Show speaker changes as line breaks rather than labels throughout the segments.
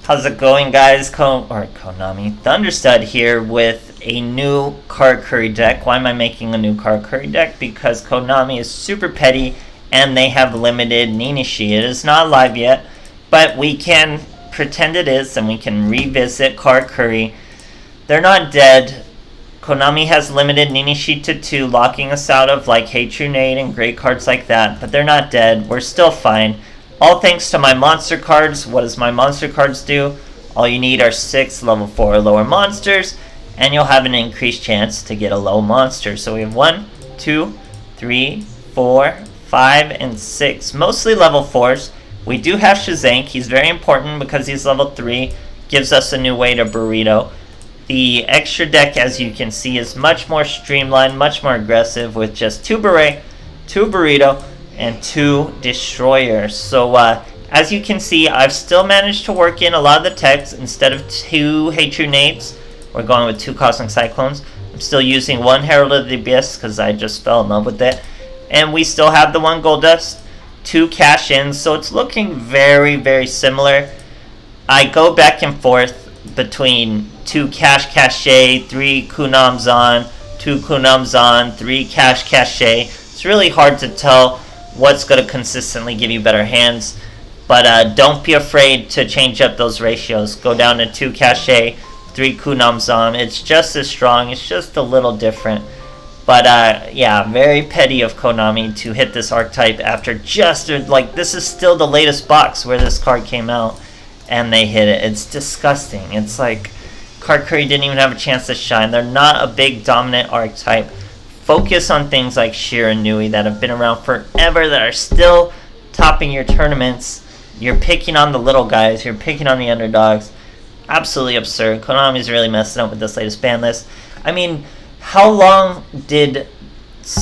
How's it going, guys? Konami THUNDERSTUD here with a new Karakuri deck. Why am I making a new Karakuri deck? Because Konami is super petty and they have limited Ninishi. It is not live yet, but we can pretend it is and we can revisit Karakuri. They're not dead. Konami has limited Ninishi to 2, locking us out of like Hey True Nate and great cards like that, but they're not dead. We're still fine. All thanks to my monster cards. What does my monster cards do? All you need are 6 level 4 or lower monsters, and you'll have an increased chance to get a low monster. So we have 1, 2, 3, 4, 5, and 6. Mostly level 4s. We do have Shazank. He's very important because he's level 3. Gives us a new way to burrito. The extra deck, as you can see, is much more streamlined, much more aggressive with just 2 beret, 2 burrito, and 2 destroyers. So as you can see, I've still managed to work in a lot of the techs. Instead of 2 Hey True Nates, we're going with 2 Cosmic Cyclones. I'm still using 1 Herald of the Abyss because I just fell in love with it. And we still have the 1 Gold Dust, 2 cash-ins, so it's looking very, very similar. I go back and forth between 2 Cash Cache, 3 Kunam Zon, 2 Kunam Zon, 3 Cash Cache. It's really hard to tell what's going to consistently give you better hands, but don't be afraid to change up those ratios. Go down to 2 Cache, 3 Kunam Zon. It's just as strong, it's just a little different. But yeah, very petty of Konami to hit this archetype after just, like, this is still the latest box where this card came out, and they hit it. It's disgusting. It's like Karakuri didn't even have a chance to shine. They're not a big dominant archetype. Focus on things like Shiranui that have been around forever, that are still topping your tournaments. You're picking on the little guys. You're picking on the underdogs. Absolutely absurd. Konami's really messing up with this latest ban list. I mean, how long did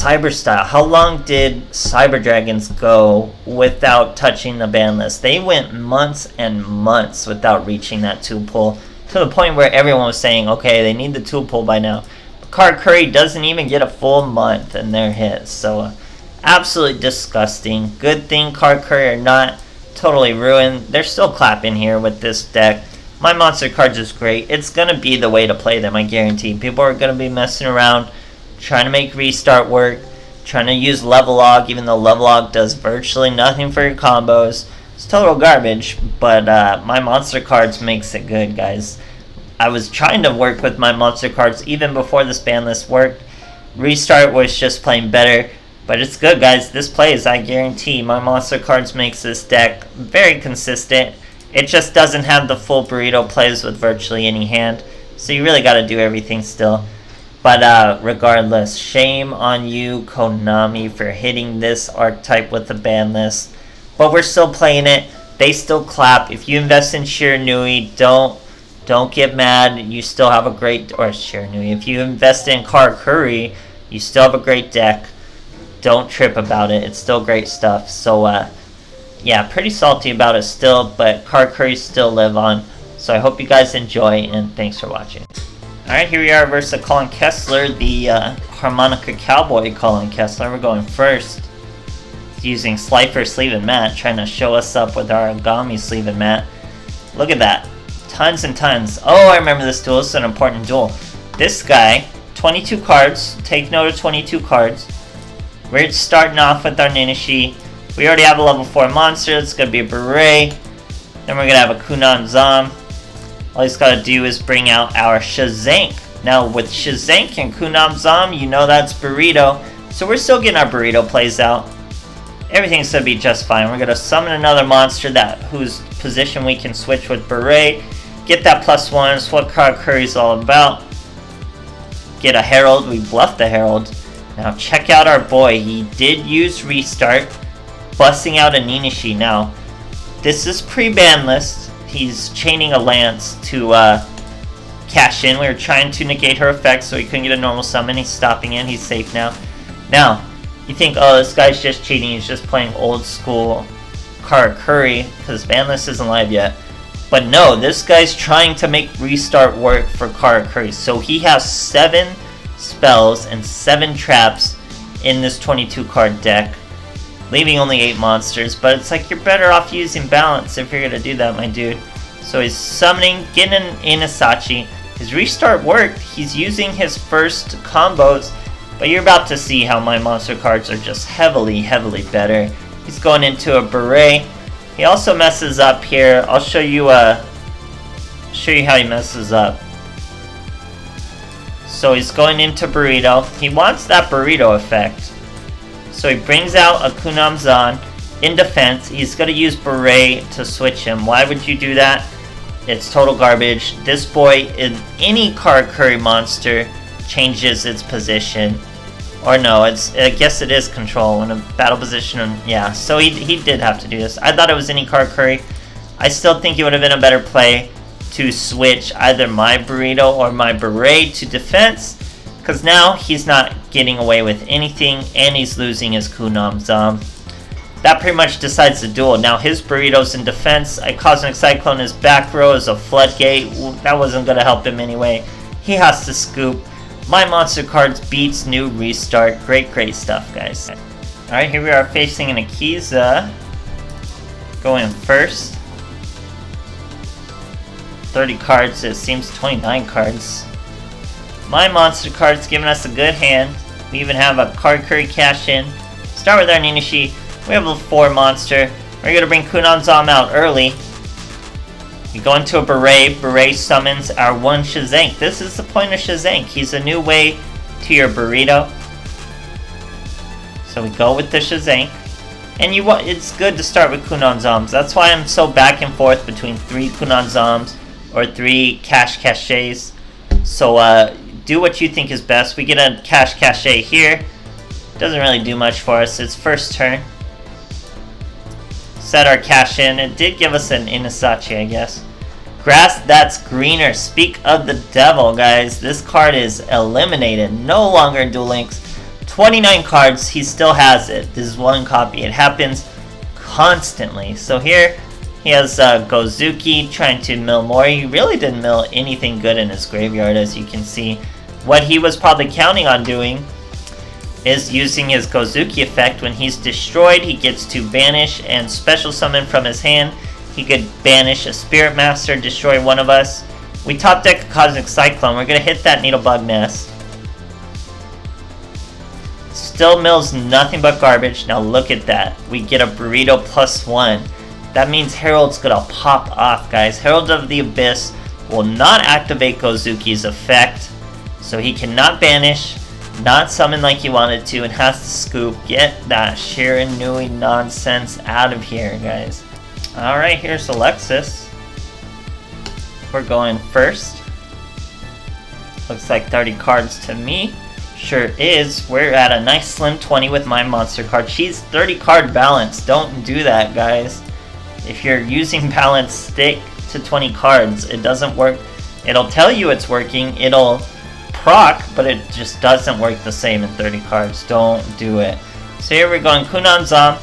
how long did Cyber Dragons go without touching the ban list? They went months and months without reaching that 2 pull, to the point where everyone was saying, okay, they need the 2 pull by now. Karakuri doesn't even get a full month and they're hit. So absolutely disgusting. Good thing Karakuri are not totally ruined. They're still clapping here with this deck. My monster cards is great. It's going to be the way to play them, I guarantee. People are going to be messing around, trying to make restart work, trying to use level log, even though level log does virtually nothing for your combos. It's total garbage, but my monster cards makes it good, guys. I was trying to work with my monster cards even before this ban list worked. Restart was just playing better, but it's good, guys. This plays, I guarantee. My monster cards makes this deck very consistent. It just doesn't have the full burrito plays with virtually any hand, so you really got to do everything still. But regardless, shame on you, Konami, for hitting this archetype with the ban list. But we're still playing it. They still clap. If you invest in Shiranui, don't get mad. You still have a great, or Shiranui. If you invest in Karakuri, you still have a great deck. Don't trip about it. It's still great stuff. So yeah, pretty salty about it still, but Karakuri still live on. So I hope you guys enjoy, and thanks for watching. Alright, here we are versus Colin Kessler, the Harmonica Cowboy Colin Kessler. We're going first. He's using Slifer Sleeve and Mat, trying to show us up with our Agami Sleeve and Mat. Look at that. Tons and tons. Oh, I remember this duel. It's an important duel. This guy, 22 cards. Take note of 22 cards. We're starting off with our Ninishi. We already have a level 4 monster. It's going to be a Beret. Then we're going to have a Kunan Zom. All he's got to do is bring out our Shazank. Now, with Shazank and Kunam Zom, you know that's Burrito. So we're still getting our Burrito plays out. Everything's going to be just fine. We're going to summon another monster whose position we can switch with Beret. Get that +1. That's what Karakuri's all about. Get a Herald. We bluffed the Herald. Now, check out our boy. He did use Restart, busting out a Ninishi. Now, this is pre-ban list. He's chaining a Lance to cash in. We were trying to negate her effect so he couldn't get a normal summon. He's stopping in. He's safe now. Now, you think, oh, this guy's just cheating. He's just playing old school Karakuri because ban list isn't live yet. But no, this guy's trying to make Restart work for Karakuri. So he has 7 spells and 7 traps in this 22 card deck, leaving only 8 monsters, but it's like you're better off using balance if you're gonna do that, my dude. So he's summoning, getting an Inasachi. His restart worked. He's using his first combos, but you're about to see how my monster cards are just heavily better. He's going into a beret. He also messes up here. I'll show you how he messes up. So he's going into burrito. He wants that burrito effect. So he brings out a Kunamzan in defense. He's going to use beret to switch him. Why would you do that? It's total garbage. This boy, in any Karakuri monster, changes its position. Or no, I guess it is control in a battle position. Yeah, so he did have to do this. I thought it was any Karakuri. I still think it would have been a better play to switch either my burrito or my beret to defense, because now he's not getting away with anything and he's losing his Kunamzan. That pretty much decides the duel. Now his burrito's in defense. I Cosmic Cyclone his back row as a floodgate. That wasn't going to help him anyway. He has to scoop. My monster cards beats new restart. Great stuff, guys. Alright, here we are facing an Akiza. Going first. 30 cards, it seems 29 cards. My monster card's giving us a good hand. We even have a Karakuri cash in. Start with our Ninishi. We have a 4 monster. We're going to bring Kunamzan out early. We go into a beret. Beret summons our 1 Shazank. This is the point of Shazank. He's a new way to your burrito. So we go with the Shazank. And it's good to start with Kunamzans. That's why I'm so back and forth between 3 Kunamzans or 3 caches. So do what you think is best. We get a cache here. Doesn't really do much for us. It's first turn. Set our cash in. It did give us an Inasachi, I guess. Grass that's greener. Speak of the devil, guys. This card is eliminated. No longer in Duel Links. 29 cards. He still has it. This is 1 copy. It happens constantly. So here he has Gozuki trying to mill more. He really didn't mill anything good in his graveyard, as you can see. What he was probably counting on doing is using his Gozuki effect. When he's destroyed, he gets to banish and special summon from his hand. He could banish a Spirit Master, destroy one of us. We top deck a Cosmic Cyclone. We're going to hit that Needlebug Nest. Still mills nothing but garbage. Now look at that. We get a burrito +1. That means Herald's going to pop off, guys. Herald of the Abyss will not activate Gozuki's effect. So he cannot banish, not summon like he wanted to, and has to scoop. Get that Shiranui nonsense out of here, guys. Alright, here's Alexis. We're going first. Looks like 30 cards to me. Sure is. We're at a nice slim 20 with my monster card. She's 30 card balance. Don't do that, guys. If you're using balance, stick to 20 cards. It doesn't work. It'll tell you it's working. It'll proc, but it just doesn't work the same in 30 cards. Don't do it. So here we're going Kunamzan.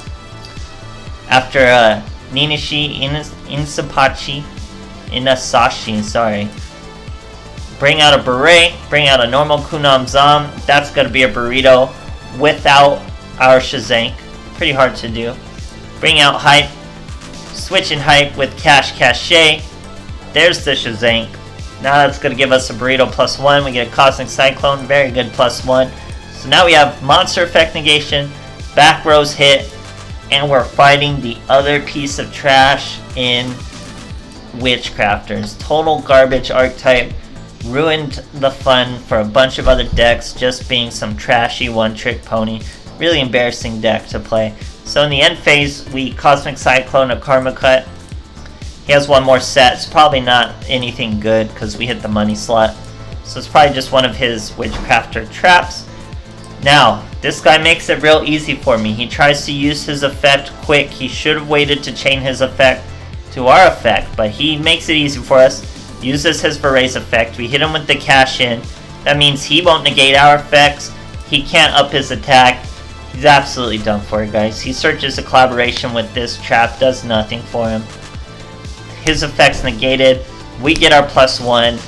After Ninishi, Inasachi, sorry. Bring out a beret, bring out a normal Kunamzan. That's going to be a burrito without our Shazank. Pretty hard to do. Bring out hype. Switch in hype with cache. There's the Shazank. Now that's going to give us a burrito +1. We get a Cosmic Cyclone. Very good +1. So now we have monster effect negation. Back rows hit. And we're fighting the other piece of trash in Witchcrafters. Total garbage archetype. Ruined the fun for a bunch of other decks just being some trashy one-trick pony. Really embarrassing deck to play. So in the end phase, we Cosmic Cyclone a Karma Cut. He has one more set. It's probably not anything good because we hit the money slot. So it's probably just one of his Witchcrafter traps. Now, this guy makes it real easy for me. He tries to use his effect quick. He should have waited to chain his effect to our effect, but he makes it easy for us. Uses his Beret's effect. We hit him with the cash in. That means he won't negate our effects. He can't up his attack. He's absolutely done for, guys. He searches a collaboration with this trap. Does nothing for him. His effect's negated. We get our +1.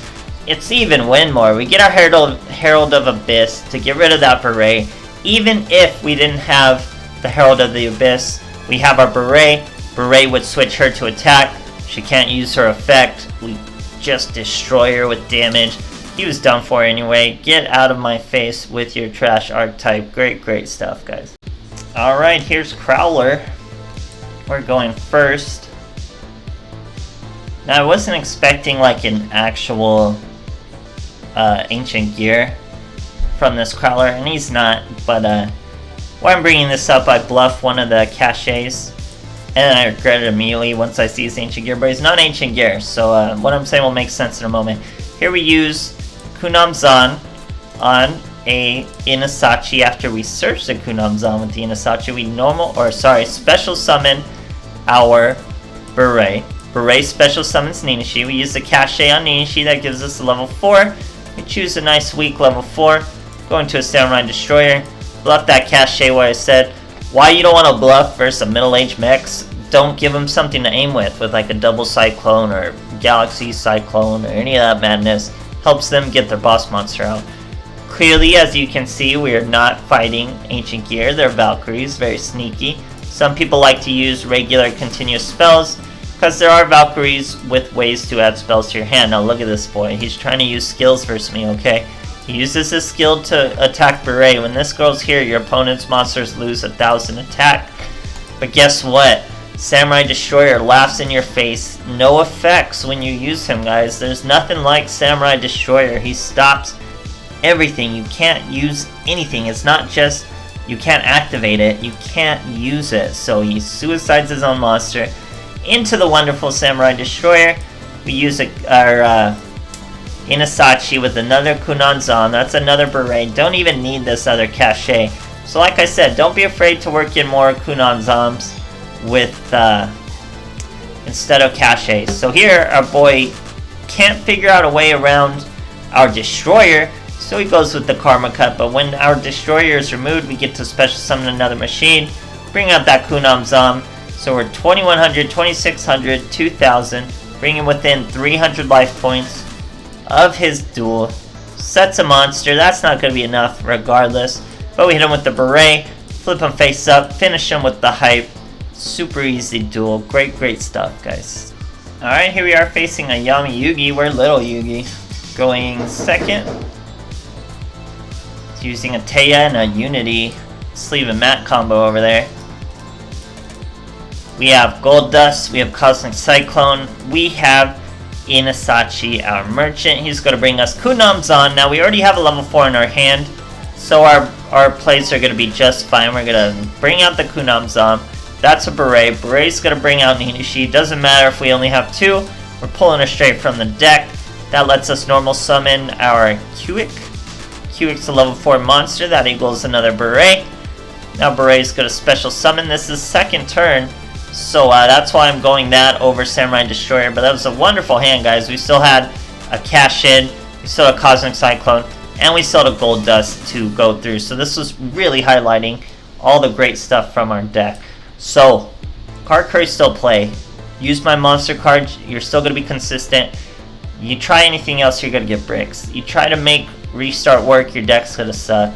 It's even win more. We get our Herald of Abyss to get rid of that beret. even if we didn't have the Herald of the Abyss, we have our Beret. Beret would switch her to attack. She can't use her effect. We just destroy her with damage. He was done for anyway. Get out of my face with your trash archetype. Great stuff, guys. Alright, here's Crowler. We're going first. Now, I wasn't expecting like an actual ancient gear from this Crowler, and he's not, but why I'm bringing this up, I bluff one of the caches, and I regret it immediately once I see his ancient gear, but he's not ancient gear, so what I'm saying will make sense in a moment. Here we use Kunam-zan on a Inasachi. After we search the Kunam-zan with the Inasachi, we special summon our Beret. Beret special summons Ninashi. We use the cache on Ninashi, that gives us a level 4. We choose a nice weak level 4. Go into a Samurai Destroyer. Bluff that cache what I said. Why you don't want to bluff versus a middle-aged mechs? Don't give them something to aim with like a double Cyclone or Galaxy Cyclone or any of that madness. Helps them get their boss monster out. Clearly, as you can see, we are not fighting Ancient Gear. They're Valkyries, very sneaky. Some people like to use regular continuous spells, because there are Valkyries with ways to add spells to your hand. Now look at this boy. He's trying to use skills versus me, okay? He uses his skill to attack Beret. When this girl's here, your opponent's monsters lose 1,000 attack. But guess what? Samurai Destroyer laughs in your face. No effects when you use him, guys. There's nothing like Samurai Destroyer. He stops everything. You can't use anything. It's not just you can't activate it, you can't use it. So he suicides his own monster into the wonderful Samurai Destroyer. We use our Inasachi with another Kunanzan. That's another Beret. Don't even need this other cache. So like I said, don't be afraid to work in more Kunanzans with instead of caches. So here our boy can't figure out a way around our Destroyer, so he goes with the Karma Cut. But when our Destroyer is removed, we get to special summon another machine, bring out that Kunam-zan. So we're 2100, 2600, 2000, bringing within 300 life points of his duel. Sets a monster. That's not going to be enough regardless. But we hit him with the Beret, flip him face up, finish him with the Hype. Super easy duel. Great stuff, guys. Alright, here we are facing a Yami Yugi. We're Little Yugi. Going second. It's using a Teiya and a Unity sleeve and mat combo over there. We have Gold Dust, we have Cosmic Cyclone, we have Inasachi, our merchant. He's going to bring us Kunam-zan. Now we already have a level 4 in our hand, so our plays are going to be just fine. We're going to bring out the Kunam-zan. That's a Beret. Beret's going to bring out Ninashi. Doesn't matter if we only have 2. We're pulling her straight from the deck. That lets us normal summon our Kuik. Kuik's a level 4 monster. That equals another Beret. Now Beret's going to special summon. This is second turn. So that's why I'm going that over Samurai Destroyer. But that was a wonderful hand, guys. We still had a cash in, we still had Cosmic Cyclone, and we still had a Gold Dust to go through. So this was really highlighting all the great stuff from our deck. So, Karakuri still play. Use my monster cards, you're still going to be consistent. You try anything else, you're going to get bricks. You try to make restart work, your deck's going to suck.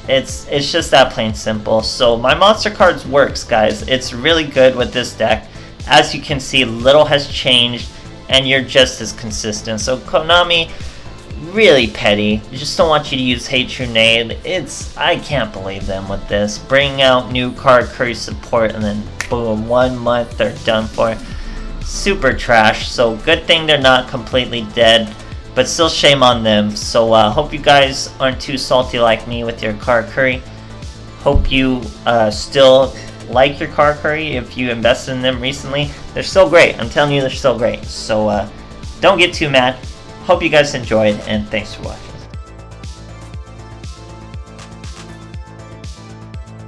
It's just that plain simple. So my monster cards works, guys. It's really good with this deck. As you can see, little has changed and you're just as consistent. So Konami, really petty. I just don't want you to use Hate Grenade. I can't believe them with this. Bring out new Karakuri support and then boom, 1 month they're done for. Super trash. So good thing they're not completely dead. But still shame on them. So hope you guys aren't too salty like me with your Karakuri. Hope you still like your Karakuri if you invested in them recently. They're still great. I'm telling you, they're still great. So don't get too mad. Hope you guys enjoyed, and thanks for watching.